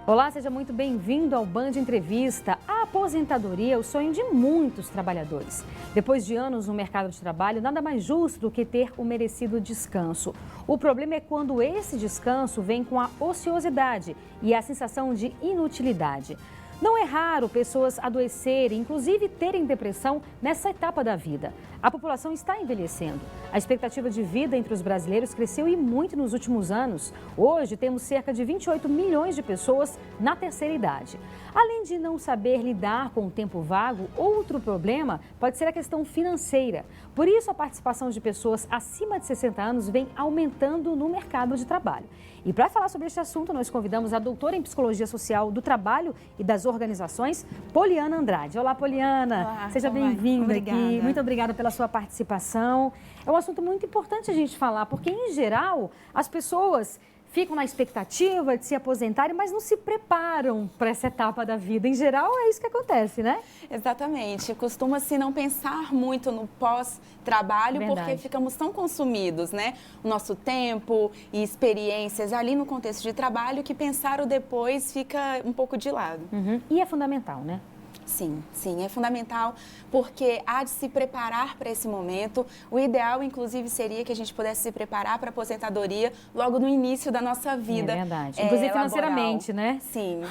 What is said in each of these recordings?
Olá, seja muito bem-vindo ao Band Entrevista. A aposentadoria é o sonho de muitos trabalhadores. Depois de anos no mercado de trabalho, nada mais justo do que ter o merecido descanso. O problema é quando esse descanso vem com a ociosidade e a sensação de inutilidade. Não é raro pessoas adoecerem, inclusive terem depressão nessa etapa da vida. A população está envelhecendo. A expectativa de vida entre os brasileiros cresceu e muito nos últimos anos. Hoje temos cerca de 28 milhões de pessoas na terceira idade. Além de não saber lidar com o tempo vago, outro problema pode ser a questão financeira. Por isso, a participação de pessoas acima de 60 anos vem aumentando no mercado de trabalho. E para falar sobre este assunto, nós convidamos a doutora em Psicologia Social do Trabalho e das Organizações, Poliana Andrade. Olá, Poliana. Olá, seja bem-vinda aqui. Muito obrigada pela sua participação. É um assunto muito importante a gente falar, porque, em geral, as pessoas ficam na expectativa de se aposentarem, mas não se preparam para essa etapa da vida. Em geral, é isso que acontece, né? Exatamente. Costuma-se não pensar muito no pós-trabalho, porque ficamos tão consumidos, né? O nosso tempo e experiências ali no contexto de trabalho, que pensar o depois fica um pouco de lado. E é fundamental, né? Sim, é fundamental, porque há de se preparar para esse momento. O ideal, inclusive, seria que a gente pudesse se preparar para a aposentadoria logo no início da nossa vida. É verdade. Inclusive financeiramente, né? Sim.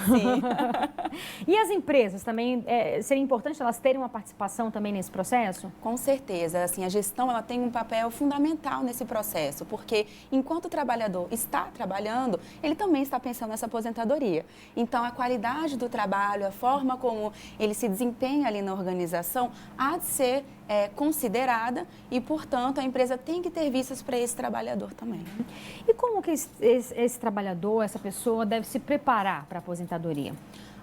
E as empresas também, seria importante elas terem uma participação também nesse processo? Com certeza. Assim, a gestão ela tem um papel fundamental nesse processo, porque enquanto o trabalhador está trabalhando, ele também está pensando nessa aposentadoria. Então, a qualidade do trabalho, a forma como ele se desempenha ali na organização, há de ser considerada e, portanto, a empresa tem que ter vistas para esse trabalhador também. E como que esse trabalhador, essa pessoa deve se preparar para a aposentadoria?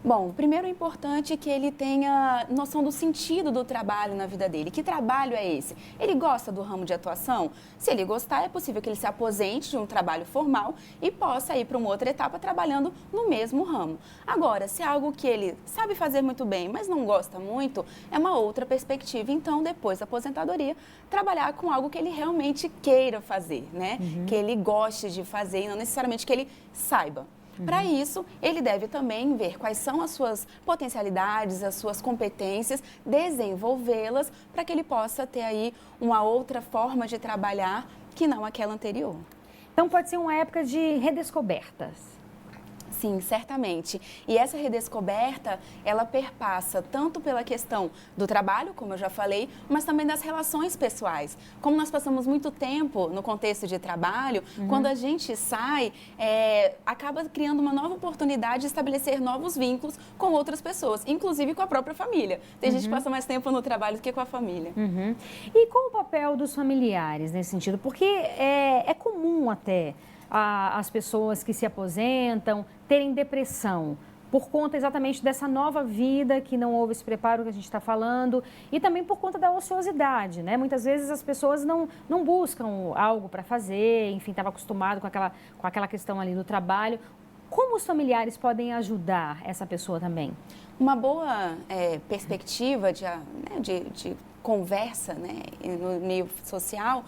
Bom, primeiro é importante que ele tenha noção do sentido do trabalho na vida dele. Que trabalho é esse? Ele gosta do ramo de atuação? Se ele gostar, é possível que ele se aposente de um trabalho formal e possa ir para uma outra etapa trabalhando no mesmo ramo. Agora, se é algo que ele sabe fazer muito bem, mas não gosta muito, é uma outra perspectiva. Então, depois da aposentadoria, trabalhar com algo que ele realmente queira fazer, né? Que ele goste de fazer e não necessariamente que ele saiba. Para isso, ele deve também ver quais são as suas potencialidades, as suas competências, desenvolvê-las para que ele possa ter aí uma outra forma de trabalhar que não aquela anterior. Então, pode ser uma época de redescobertas. Sim, certamente. E essa redescoberta, ela perpassa tanto pela questão do trabalho, como eu já falei, mas também das relações pessoais. Como nós passamos muito tempo no contexto de trabalho, quando a gente sai, acaba criando uma nova oportunidade de estabelecer novos vínculos com outras pessoas, inclusive com a própria família. Tem gente que passa mais tempo no trabalho do que com a família. E qual o papel dos familiares nesse sentido? Porque é comum até as pessoas que se aposentam terem depressão por conta exatamente dessa nova vida que não houve esse preparo que a gente está falando e também por conta da ociosidade, né? Muitas vezes as pessoas não buscam algo para fazer, enfim, estava acostumado com aquela questão ali do trabalho. Como os familiares podem ajudar essa pessoa também? Uma boa perspectiva de conversa, né, no meio social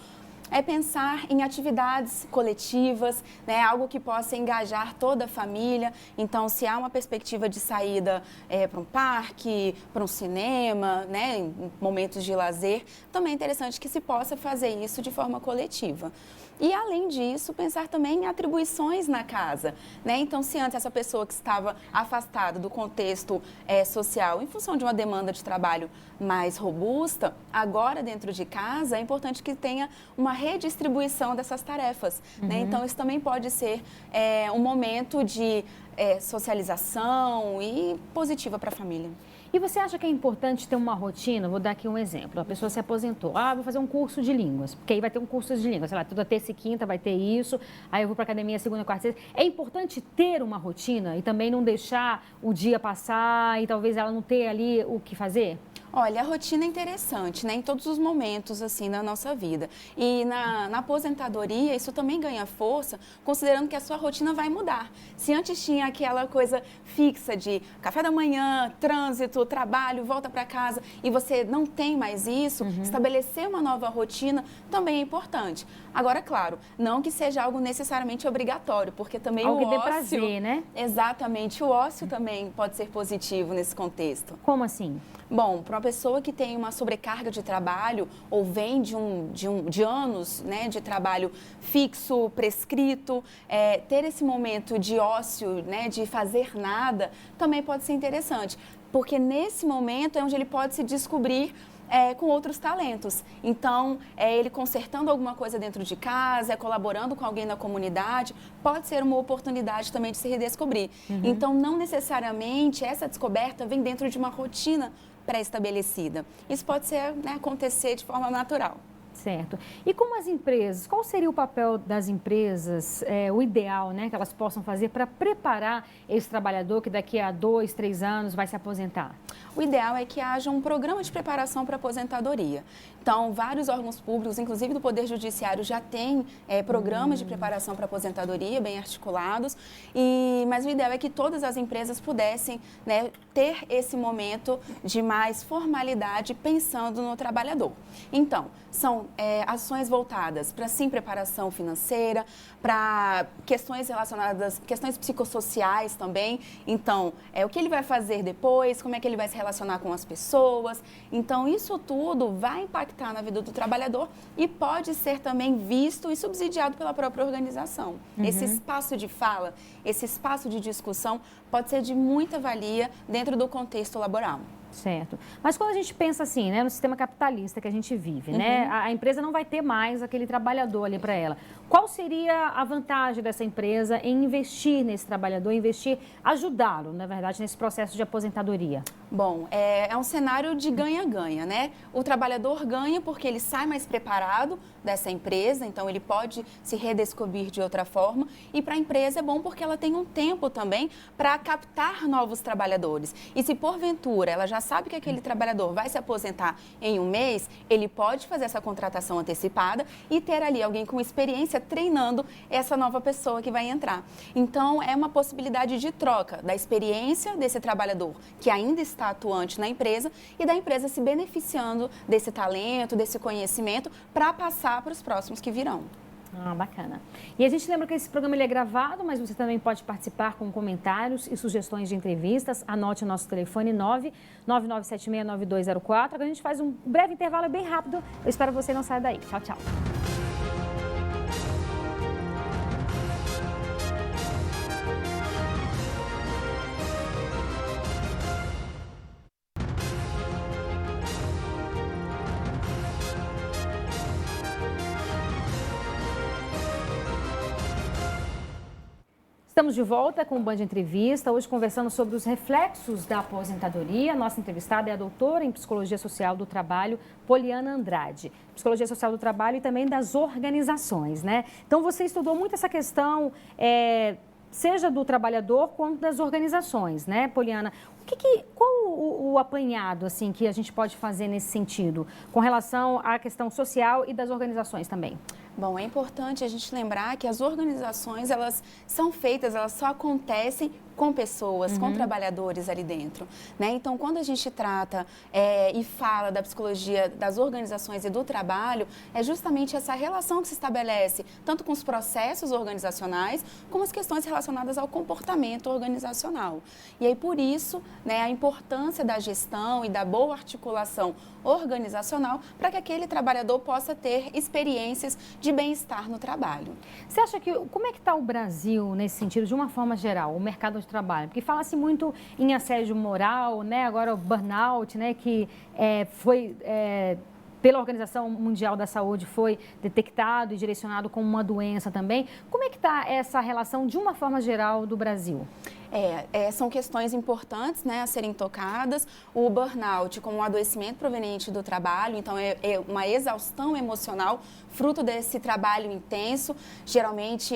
é pensar em atividades coletivas, né, algo que possa engajar toda a família. Então, se há uma perspectiva de saída para um parque, para um cinema, né, em momentos de lazer, também é interessante que se possa fazer isso de forma coletiva. E, além disso, pensar também em atribuições na casa, né? Então, se antes essa pessoa que estava afastada do contexto social, em função de uma demanda de trabalho mais robusta, agora dentro de casa, é importante que tenha uma redistribuição dessas tarefas, né? Então, isso também pode ser um momento de socialização e positiva para a família. E você acha que é importante ter uma rotina? Vou dar aqui um exemplo. A pessoa se aposentou. Vou fazer um curso de línguas, porque aí vai ter um curso de línguas. Sei lá, toda terça e quinta vai ter isso. Aí eu vou para a academia segunda, quarta e sexta. É importante ter uma rotina e também não deixar o dia passar e talvez ela não ter ali o que fazer? Olha, a rotina é interessante, né? Em todos os momentos, assim, da nossa vida. E na aposentadoria, isso também ganha força, considerando que a sua rotina vai mudar. Se antes tinha aquela coisa fixa de café da manhã, trânsito, trabalho, volta para casa, e você não tem mais isso, estabelecer uma nova rotina também é importante. Agora, claro, não que seja algo necessariamente obrigatório, porque também algo o ócio... que dê prazer, né? Exatamente, o ócio também pode ser positivo nesse contexto. Como assim? Bom, para uma pessoa que tem uma sobrecarga de trabalho ou vem de anos, né, de trabalho fixo, prescrito, ter esse momento de ócio, né, de fazer nada, também pode ser interessante, porque nesse momento é onde ele pode se descobrir com outros talentos. Então, ele consertando alguma coisa dentro de casa, colaborando com alguém na comunidade, pode ser uma oportunidade também de se redescobrir. Então, não necessariamente essa descoberta vem dentro de uma rotina pré-estabelecida. Isso pode ser, né, acontecer de forma natural. Certo. E como as empresas, qual seria o papel das empresas, o ideal, né, que elas possam fazer para preparar esse trabalhador que daqui a 2, 3 anos vai se aposentar? O ideal é que haja um programa de preparação para a aposentadoria. Então, vários órgãos públicos, inclusive do Poder Judiciário, já têm programas de preparação para a aposentadoria bem articulados. Mas o ideal é que todas as empresas pudessem, né, ter esse momento de mais formalidade pensando no trabalhador. Então, são ações voltadas para, sim, preparação financeira, para questões relacionadas, questões psicossociais também. Então, o que ele vai fazer depois, como é que ele vai se relacionar com as pessoas. Então, isso tudo vai impactar na vida do trabalhador e pode ser também visto e subsidiado pela própria organização. Esse espaço de fala, esse espaço de discussão pode ser de muita valia dentro do contexto laboral. Certo. Mas quando a gente pensa assim, né, no sistema capitalista que a gente vive, né, a empresa não vai ter mais aquele trabalhador ali para ela. Qual seria a vantagem dessa empresa em investir nesse trabalhador, ajudá-lo, na verdade, nesse processo de aposentadoria? Bom, é um cenário de ganha-ganha, né? O trabalhador ganha porque ele sai mais preparado dessa empresa, então ele pode se redescobrir de outra forma. E para a empresa é bom porque ela tem um tempo também para captar novos trabalhadores. E se porventura ela já sabe que aquele trabalhador vai se aposentar em um mês, ele pode fazer essa contratação antecipada e ter ali alguém com experiência treinando essa nova pessoa que vai entrar. Então, é uma possibilidade de troca da experiência desse trabalhador que ainda está atuante na empresa e da empresa se beneficiando desse talento, desse conhecimento para passar para os próximos que virão. Ah, bacana. E a gente lembra que esse programa ele é gravado, mas você também pode participar com comentários e sugestões de entrevistas. Anote o nosso telefone 999769204. Agora a gente faz um breve intervalo bem rápido. Eu espero que você não saia daí. Tchau, tchau. Estamos de volta com o Band Entrevista, hoje conversando sobre os reflexos da aposentadoria. Nossa entrevistada é a doutora em Psicologia Social do Trabalho, Poliana Andrade. Psicologia Social do Trabalho e também das organizações, né? Então, você estudou muito essa questão, seja do trabalhador quanto das organizações, né, Poliana? Qual o apanhado, assim, que a gente pode fazer nesse sentido, com relação à questão social e das organizações também? Bom, é importante a gente lembrar que as organizações, elas são feitas, elas só acontecem com pessoas, com trabalhadores ali dentro, né? Então, quando a gente trata e fala da psicologia das organizações e do trabalho, é justamente essa relação que se estabelece tanto com os processos organizacionais, como as questões relacionadas ao comportamento organizacional. E aí, por isso, né, a importância da gestão e da boa articulação organizacional para que aquele trabalhador possa ter experiências de bem-estar no trabalho. Você acha que, como é que está o Brasil nesse sentido, de uma forma geral, o mercado de trabalho? Porque fala-se muito em assédio moral, né? Agora o burnout, né? Que foi... pela Organização Mundial da Saúde foi detectado e direcionado como uma doença também. Como é que está essa relação, de uma forma geral, do Brasil? São questões importantes, né, a serem tocadas. O burnout como um adoecimento proveniente do trabalho, então é uma exaustão emocional, fruto desse trabalho intenso. Geralmente,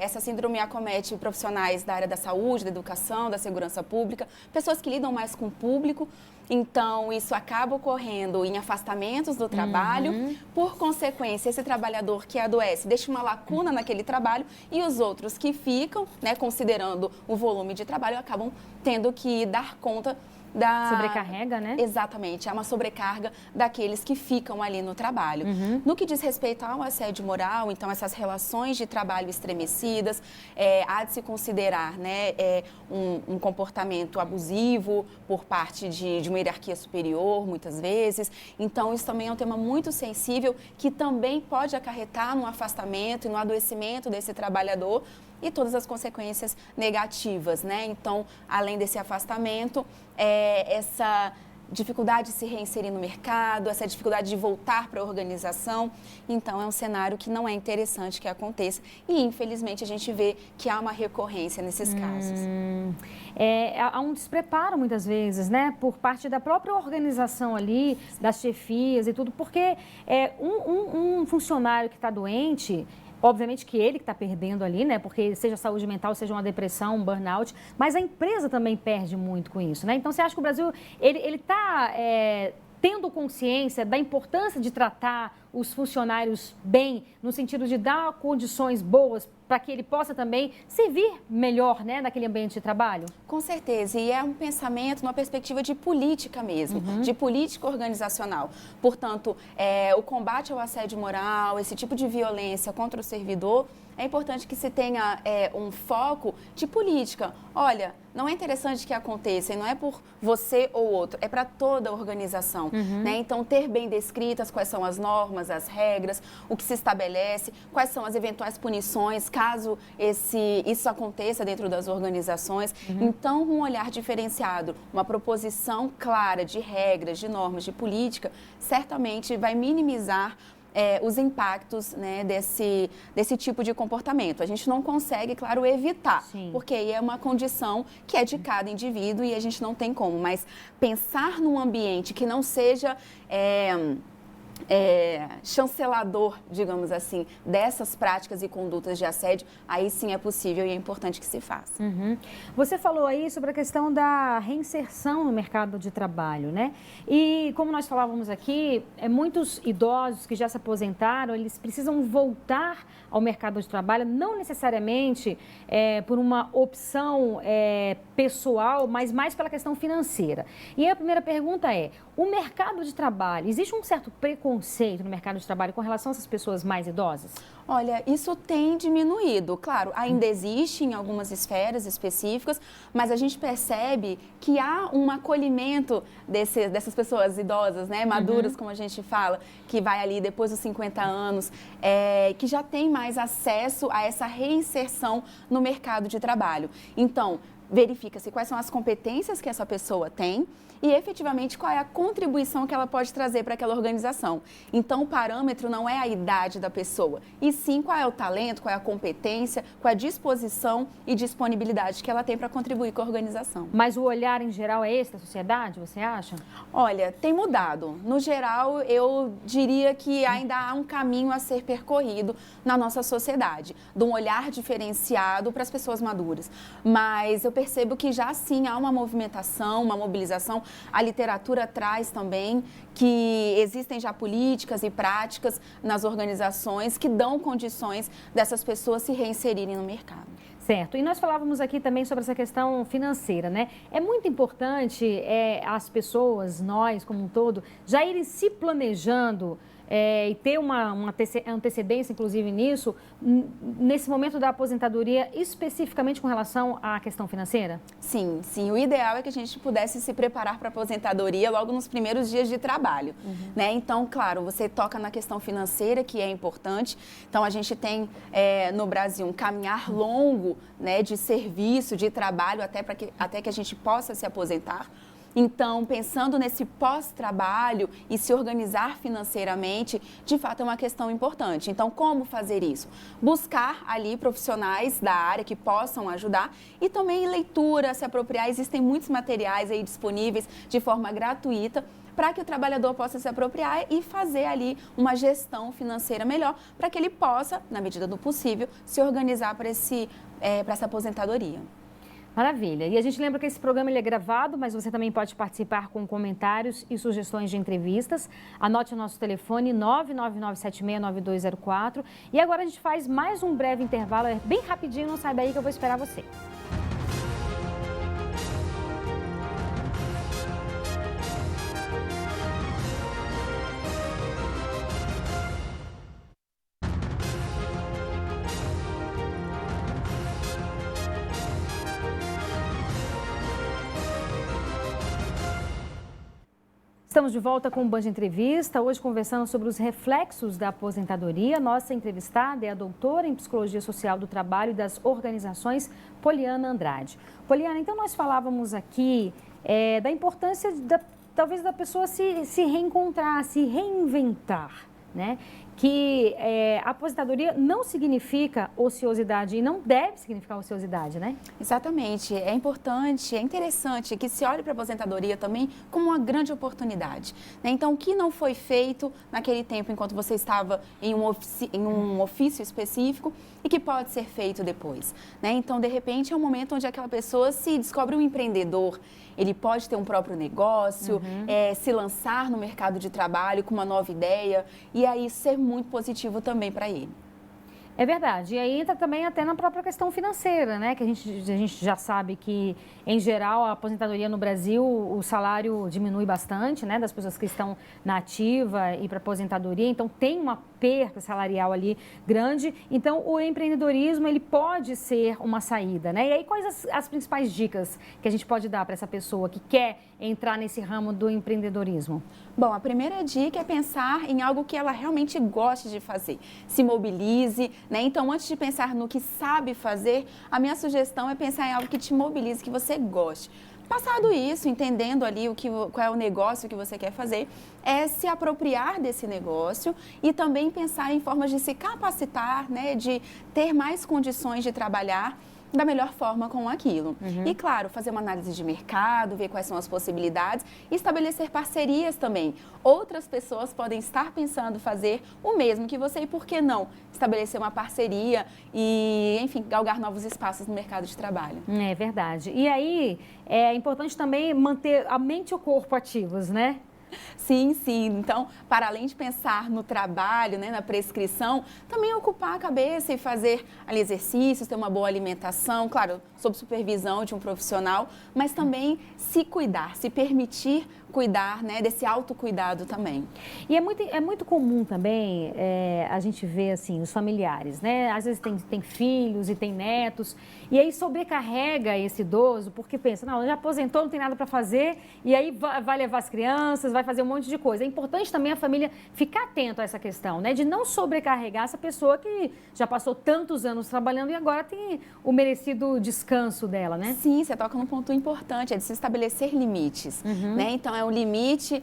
essa síndrome acomete profissionais da área da saúde, da educação, da segurança pública, pessoas que lidam mais com o público. Então, isso acaba ocorrendo em afastamentos do trabalho. Por consequência, esse trabalhador que adoece deixa uma lacuna naquele trabalho e os outros que ficam, né, considerando o volume de trabalho, acabam tendo que dar conta da... Sobrecarrega, né? Exatamente, é uma sobrecarga daqueles que ficam ali no trabalho. No que diz respeito ao assédio moral, então essas relações de trabalho estremecidas, há de se considerar, né, um comportamento abusivo por parte de uma hierarquia superior, muitas vezes. Então, isso também é um tema muito sensível que também pode acarretar no afastamento e no adoecimento desse trabalhador e todas as consequências negativas, né? Então, além desse afastamento, essa dificuldade de se reinserir no mercado, essa dificuldade de voltar para a organização. Então, é um cenário que não é interessante que aconteça e, infelizmente, a gente vê que há uma recorrência nesses casos. Há um despreparo, muitas vezes, né, por parte da própria organização ali, das chefias e tudo, porque um funcionário que está doente... Obviamente que ele que está perdendo ali, né? Porque seja saúde mental, seja uma depressão, um burnout, mas a empresa também perde muito com isso, né? Então, você acha que o Brasil, ele está tendo consciência da importância de tratar os funcionários bem, no sentido de dar condições boas para que ele possa também servir melhor, né, naquele ambiente de trabalho? Com certeza, e é um pensamento, uma perspectiva de política mesmo, de política organizacional. Portanto, o combate ao assédio moral, esse tipo de violência contra o servidor, é importante que se tenha um foco de política. Olha, não é interessante que aconteça, e não é por você ou outro, é para toda a organização. Né? Então, ter bem descritas quais são as normas, as regras, o que se estabelece, quais são as eventuais punições, caso isso aconteça dentro das organizações. Então, um olhar diferenciado, uma proposição clara de regras, de normas, de política, certamente vai minimizar os impactos, né, desse tipo de comportamento. A gente não consegue, claro, evitar, porque aí é uma condição que é de cada indivíduo e a gente não tem como, mas pensar num ambiente que não seja chancelador, digamos assim, dessas práticas e condutas de assédio, aí sim é possível e é importante que se faça. Você falou aí sobre a questão da reinserção no mercado de trabalho, né? E como nós falávamos aqui, muitos idosos que já se aposentaram, eles precisam voltar ao mercado de trabalho, não necessariamente por uma opção pessoal, mas mais pela questão financeira. E aí a primeira pergunta é, o mercado de trabalho, existe um certo preconceito no mercado de trabalho com relação a essas pessoas mais idosas? Olha, isso tem diminuído. Claro, ainda existe em algumas esferas específicas, mas a gente percebe que há um acolhimento dessas pessoas idosas, né, maduras, como a gente fala, que vai ali depois dos 50 anos, que já tem mais acesso a essa reinserção no mercado de trabalho. Então, verifica-se quais são as competências que essa pessoa tem e efetivamente qual é a contribuição que ela pode trazer para aquela organização. Então, o parâmetro não é a idade da pessoa, e sim qual é o talento, qual é a competência, qual é a disposição e disponibilidade que ela tem para contribuir com a organização. Mas o olhar em geral é esse da sociedade, você acha? Olha, tem mudado. No geral, eu diria que ainda há um caminho a ser percorrido na nossa sociedade, de um olhar diferenciado para as pessoas maduras. Mas eu percebo que já sim há uma movimentação, uma mobilização. A literatura traz também que existem já políticas e práticas nas organizações que dão condições dessas pessoas se reinserirem no mercado. Certo. E nós falávamos aqui também sobre essa questão financeira, né? É muito importante as pessoas, nós como um todo, já irem se planejando e ter uma antecedência, inclusive, nisso, nesse momento da aposentadoria, especificamente com relação à questão financeira? Sim, sim. O ideal é que a gente pudesse se preparar para a aposentadoria logo nos primeiros dias de trabalho, né? Então, claro, você toca na questão financeira, que é importante. Então, a gente tem no Brasil um caminhar longo, né, de serviço, de trabalho, até que a gente possa se aposentar. Então, pensando nesse pós-trabalho e se organizar financeiramente, de fato é uma questão importante. Então, como fazer isso? Buscar ali profissionais da área que possam ajudar e também leitura, se apropriar. Existem muitos materiais aí disponíveis de forma gratuita para que o trabalhador possa se apropriar e fazer ali uma gestão financeira melhor, para que ele possa, na medida do possível, se organizar para essa aposentadoria. Maravilha. E a gente lembra que esse programa ele é gravado, mas você também pode participar com comentários e sugestões de entrevistas. Anote o nosso telefone 999769204. E agora a gente faz mais um breve intervalo, é bem rapidinho, não sai daí que eu vou esperar você. Estamos de volta com o Band Entrevista, hoje conversando sobre os reflexos da aposentadoria. Nossa entrevistada é a doutora em Psicologia Social do Trabalho e das Organizações, Poliana Andrade. Poliana, então nós falávamos aqui da importância, talvez, da pessoa se reencontrar, se reinventar, né? Que a aposentadoria não significa ociosidade e não deve significar ociosidade, né? Exatamente. É importante, é interessante que se olhe para a aposentadoria também como uma grande oportunidade, né? Então, o que não foi feito naquele tempo enquanto você estava em um ofício específico e que pode ser feito depois, né? Então, de repente, é um momento onde aquela pessoa se descobre um empreendedor, ele pode ter um próprio negócio, se lançar no mercado de trabalho com uma nova ideia e aí ser muito positivo também para ele. É verdade. E aí entra também até na própria questão financeira, né? Que a gente já sabe que, em geral, a aposentadoria no Brasil, o salário diminui bastante, né? Das pessoas que estão na ativa e para aposentadoria. Então, tem uma perda salarial ali grande. Então, o empreendedorismo, ele pode ser uma saída, né? E aí, quais as principais dicas que a gente pode dar para essa pessoa que quer entrar nesse ramo do empreendedorismo? Bom, a primeira dica é pensar em algo que ela realmente goste de fazer. Se mobilize, né? Então, antes de pensar no que sabe fazer, a minha sugestão é pensar em algo que te mobilize, que você goste. Passado isso, entendendo ali qual é o negócio que você quer fazer, é se apropriar desse negócio e também pensar em formas de se capacitar, né? De ter mais condições de trabalhar da melhor forma com aquilo. E, claro, fazer uma análise de mercado, ver quais são as possibilidades e estabelecer parcerias também. Outras pessoas podem estar pensando fazer o mesmo que você e, por que não, estabelecer uma parceria e, enfim, galgar novos espaços no mercado de trabalho. É verdade. E aí, é importante também manter a mente e o corpo ativos, né? Sim, sim. Então, para além de pensar no trabalho, né, na prescrição, também ocupar a cabeça e fazer ali exercícios, ter uma boa alimentação, claro, sob supervisão de um profissional, mas também se cuidar, se permitir cuidar, né, desse autocuidado também. E é muito comum também a gente ver assim, os familiares, né? Às vezes tem filhos e tem netos, e aí sobrecarrega esse idoso, porque pensa, não, já aposentou, não tem nada para fazer, e aí vai levar as crianças, vai fazer um monte de coisa. É importante também a família ficar atento a essa questão, né? De não sobrecarregar essa pessoa que já passou tantos anos trabalhando e agora tem o merecido descanso dela, né? Sim, você toca num ponto importante, é de se estabelecer limites, né? Então, é um limite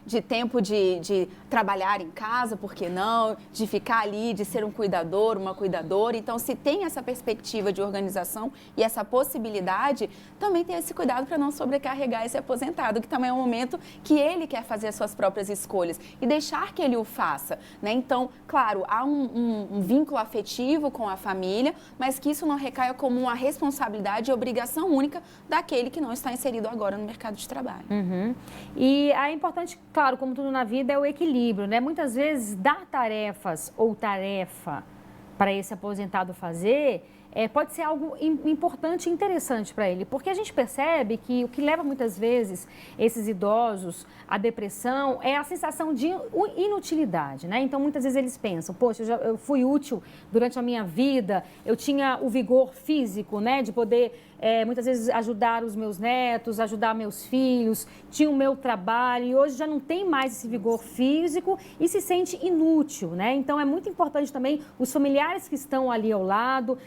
de tempo de trabalhar em casa, por que não? De ficar ali, de ser um cuidador, uma cuidadora. Então, se tem essa perspectiva de organização e essa possibilidade, também ter esse cuidado para não sobrecarregar esse aposentado, que também é um momento que ele quer fazer as suas próprias escolhas e deixar que ele o faça, né? Então, claro, há um vínculo afetivo com a família, mas que isso não recaia como uma responsabilidade e obrigação única daquele que não está inserido agora no mercado de trabalho. E é importante, claro, como tudo na vida, é o equilíbrio, né? Muitas vezes dar tarefas ou tarefa para esse aposentado fazer pode ser algo importante e interessante para ele, porque a gente percebe que o que leva muitas vezes esses idosos à depressão é a sensação de inutilidade, né? Então, muitas vezes eles pensam, poxa, eu fui útil durante a minha vida, eu tinha o vigor físico, né, de poder muitas vezes ajudar os meus netos, ajudar meus filhos, tinha o meu trabalho e hoje já não tem mais esse vigor físico e se sente inútil, né? Então, é muito importante também os familiares que estão ali ao lado.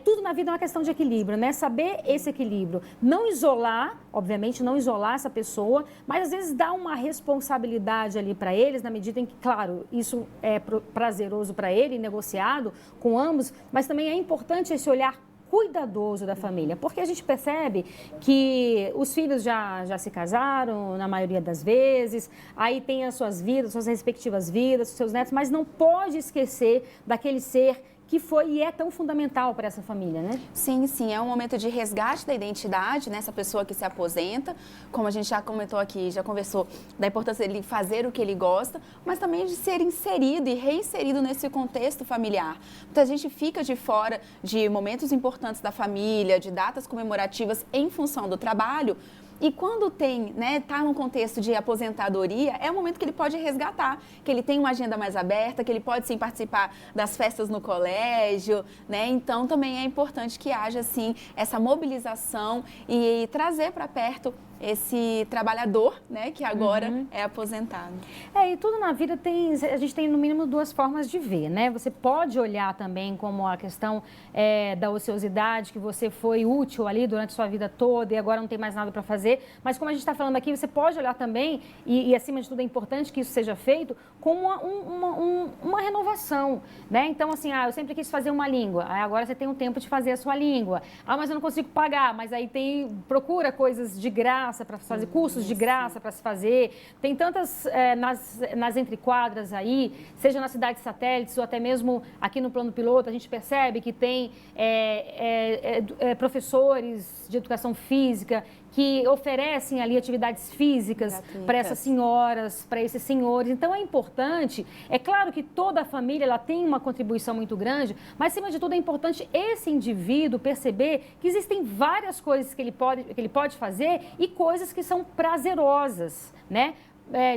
Tudo na vida é uma questão de equilíbrio, né? Saber esse equilíbrio. Não isolar, obviamente, não isolar essa pessoa, mas às vezes dar uma responsabilidade ali para eles, na medida em que, claro, isso é prazeroso para ele, negociado com ambos, mas também é importante esse olhar cuidadoso da família, porque a gente percebe que os filhos já se casaram, na maioria das vezes, aí tem as suas vidas, suas respectivas vidas, seus netos, mas não pode esquecer daquele ser que foi e é tão fundamental para essa família, né? Sim, sim, é um momento de resgate da identidade, nessa pessoa que se aposenta, como a gente já comentou aqui, já conversou da importância dele fazer o que ele gosta, mas também de ser inserido e reinserido nesse contexto familiar. Muita gente fica de fora de momentos importantes da família, de datas comemorativas em função do trabalho. E quando tá num contexto de aposentadoria, é o momento que ele pode resgatar, que ele tem uma agenda mais aberta, que ele pode sim participar das festas no colégio, né? Então também é importante que haja assim essa mobilização e trazer para perto esse trabalhador, né, que agora é aposentado. E tudo na vida a gente tem no mínimo duas formas de ver, né? Você pode olhar também como a questão da ociosidade, que você foi útil ali durante a sua vida toda e agora não tem mais nada para fazer, mas como a gente está falando aqui, você pode olhar também, e acima de tudo é importante que isso seja feito, como uma renovação, né? Então, assim, eu sempre quis fazer uma língua, agora você tem um tempo de fazer a sua língua. Mas eu não consigo pagar, mas aí procura coisas de graça, para fazer cursos de graça para se fazer. Tem tantas nas entrequadras aí, seja nas cidades satélites ou até mesmo aqui no plano piloto, a gente percebe que tem professores de educação física que oferecem ali atividades físicas para essas senhoras, para esses senhores. Então, é importante, é claro que toda a família ela tem uma contribuição muito grande, mas, acima de tudo, é importante esse indivíduo perceber que existem várias coisas que ele pode fazer e coisas que são prazerosas, né?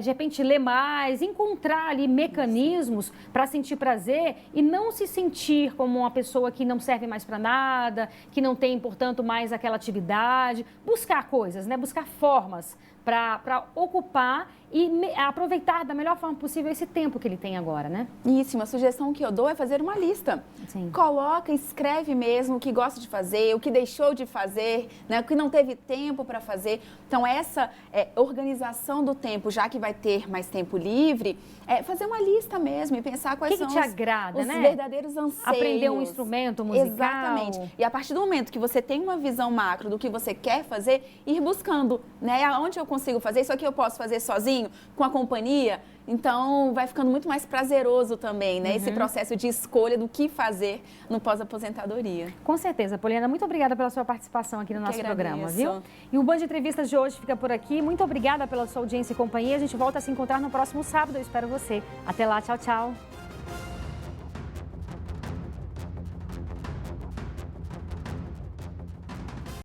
De repente, ler mais, encontrar ali mecanismos para sentir prazer e não se sentir como uma pessoa que não serve mais para nada, que não tem, portanto, mais aquela atividade. Buscar coisas, né? Buscar formas para ocupar e aproveitar da melhor forma possível esse tempo que ele tem agora, né? Isso, uma sugestão que eu dou é fazer uma lista. Sim. Coloca, escreve mesmo o que gosta de fazer, o que deixou de fazer, né, o que não teve tempo para fazer. Então, essa organização do tempo, já que vai ter mais tempo livre, fazer uma lista mesmo e pensar quais são te agrada, os né? verdadeiros anseios. Aprender um instrumento musical. Exatamente. E a partir do momento que você tem uma visão macro do que você quer fazer, ir buscando, né? Aonde eu consigo fazer? Isso aqui eu posso fazer sozinho, com a companhia? Então, vai ficando muito mais prazeroso também, né? Esse processo de escolha do que fazer no pós-aposentadoria. Com certeza, Poliana. Muito obrigada pela sua participação aqui no nosso programa, viu? E o Band de Entrevistas de hoje fica por aqui. Muito obrigada pela sua audiência e companhia. A gente volta a se encontrar no próximo sábado. Eu espero você. Até lá. Tchau, tchau.